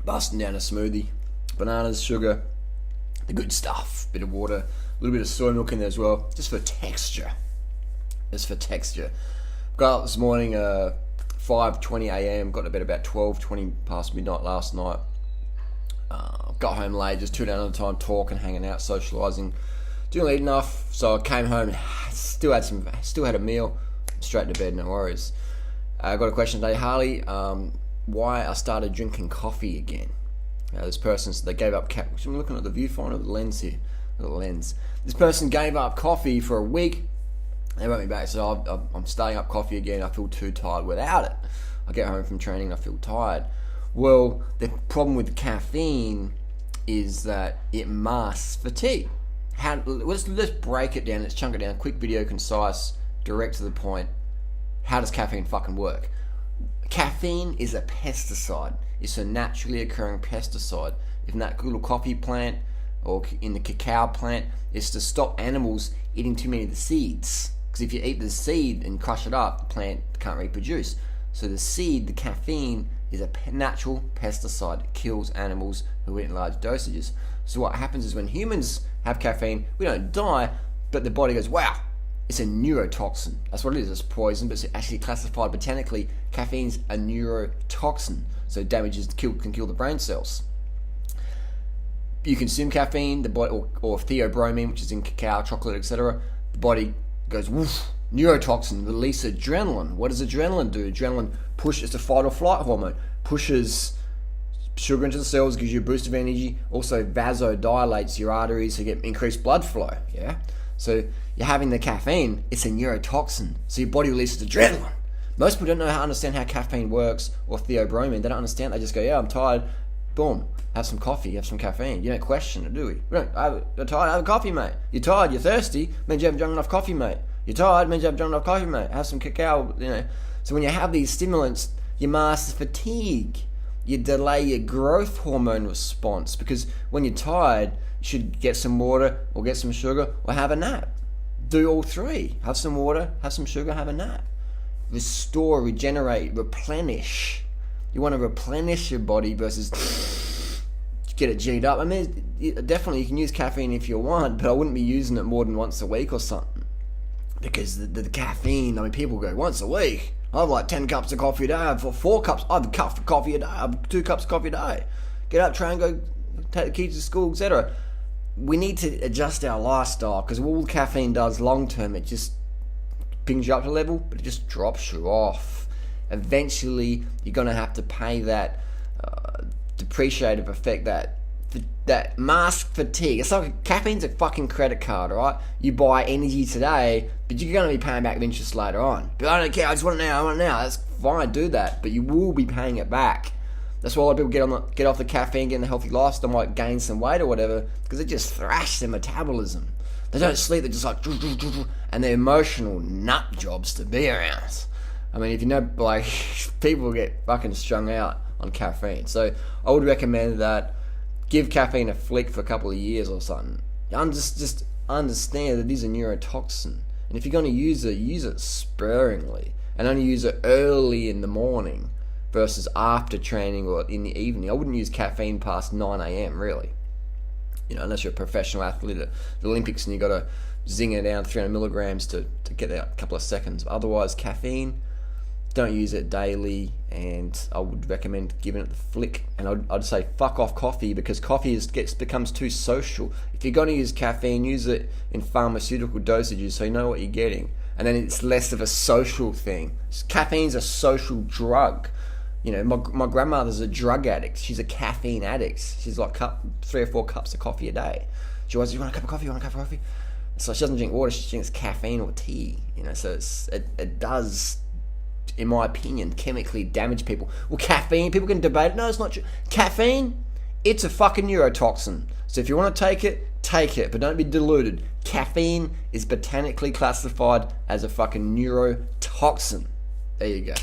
busting down a smoothie, bananas, sugar, the good stuff, bit of water, a little bit of soy milk in there as well, just for texture. Got up this morning, 5:20 a.m, got to bed about 12:20 past midnight last night. Got home late, just chilled out all the time, talking, hanging out, socialising, didn't eat enough, so I came home and still had a meal, straight to bed, no worries. I got a question today, Harley, why I started drinking coffee again. This person, they gave up, I'm looking at the viewfinder, the lens here, the lens. This person gave up coffee for a week. They wrote me back, so I'm starting up coffee again. I feel too tired without it. I get home from training and I feel tired. Well, the problem with caffeine is that it masks fatigue. Let's break it down, let's chunk it down. Quick video, concise, direct to the point. How does caffeine fucking work? Caffeine is a pesticide. It's a naturally occurring pesticide. In that little coffee plant or in the cacao plant, it's to stop animals eating too many of the seeds. Because if you eat the seed and crush it up, the plant can't reproduce. So the seed, the caffeine, is a natural pesticide. It kills animals who eat in large dosages. So what happens is when humans have caffeine, we don't die, but the body goes, wow, it's a neurotoxin. That's what it is. It's poison, but it's actually classified botanically. Caffeine's a neurotoxin, so it can kill the brain cells. You consume caffeine, the body, or theobromine, which is in cacao, chocolate, etc. The body goes, woof, neurotoxin, release adrenaline. What does adrenaline do? Adrenaline it's a fight or flight hormone, pushes sugar into the cells, gives you a boost of energy, also vasodilates your arteries to get increased blood flow. Yeah. So you're having the caffeine, it's a neurotoxin. So your body releases adrenaline. Most people don't know how to understand how caffeine works or theobromine. They don't understand. They just go, yeah, I'm tired. Boom. Have some coffee, have some caffeine. You don't question it, do we? I'm tired, have a coffee, mate. You're tired, you're thirsty, means you haven't drunk enough coffee, mate. You're tired, means you haven't drunk enough coffee, mate. Have some cacao, So when you have these stimulants, you mask fatigue. You delay your growth hormone response, because when you're tired, you should get some water or get some sugar or have a nap. Do all three. Have some water, have some sugar, have a nap. Restore, regenerate, replenish. You want to replenish your body versus get it G'd up. I mean, definitely you can use caffeine if you want, but I wouldn't be using it more than once a week or something. Because the caffeine, people go, once a week? I have like 10 cups of coffee a day. I have 4 cups. I have a cup of coffee a day. I have 2 cups of coffee a day. Get up, train, go take the kids to school, etc. We need to adjust our lifestyle, because all caffeine does long term, it just brings you up to level, but it just drops you off. Eventually, you're going to have to pay that depreciative effect, that mask fatigue. It's like caffeine's a fucking credit card, right? You buy energy today, but you're going to be paying back the interest later on. But I don't care, I just want it now, I want it now. That's fine, do that, but you will be paying it back. That's why a lot of people get off the caffeine, get in a healthy lifestyle, might gain some weight or whatever, because it just thrashes their metabolism. They don't sleep, they're just like, and they're emotional nut jobs to be around. I mean, if you know, like, people get fucking strung out on caffeine. So I would recommend that. Give caffeine a flick for a couple of years or something. Just understand that it is a neurotoxin. And if you're going to use it sparingly. And only use it early in the morning versus after training or in the evening. I wouldn't use caffeine past 9 a.m. really. Unless you're a professional athlete at the Olympics and you've got to zing it down 300 milligrams to get that a couple of seconds. Otherwise, caffeine, don't use it daily, and I would recommend giving it the flick. And I'd say fuck off coffee, because coffee becomes too social. If you're going to use caffeine, use it in pharmaceutical dosages so you know what you're getting, and then it's less of a social thing. Caffeine's a social drug. My grandmother's a drug addict. She's a caffeine addict. She's like 3 or 4 cups of coffee a day. She always, you want a cup of coffee? You want a cup of coffee? So she doesn't drink water. She drinks caffeine or tea. So it does, in my opinion, chemically damage people. Well, caffeine, people can debate it. No, it's not true. Caffeine, it's a fucking neurotoxin. So if you want to take it, but don't be deluded. Caffeine is botanically classified as a fucking neurotoxin. There you go.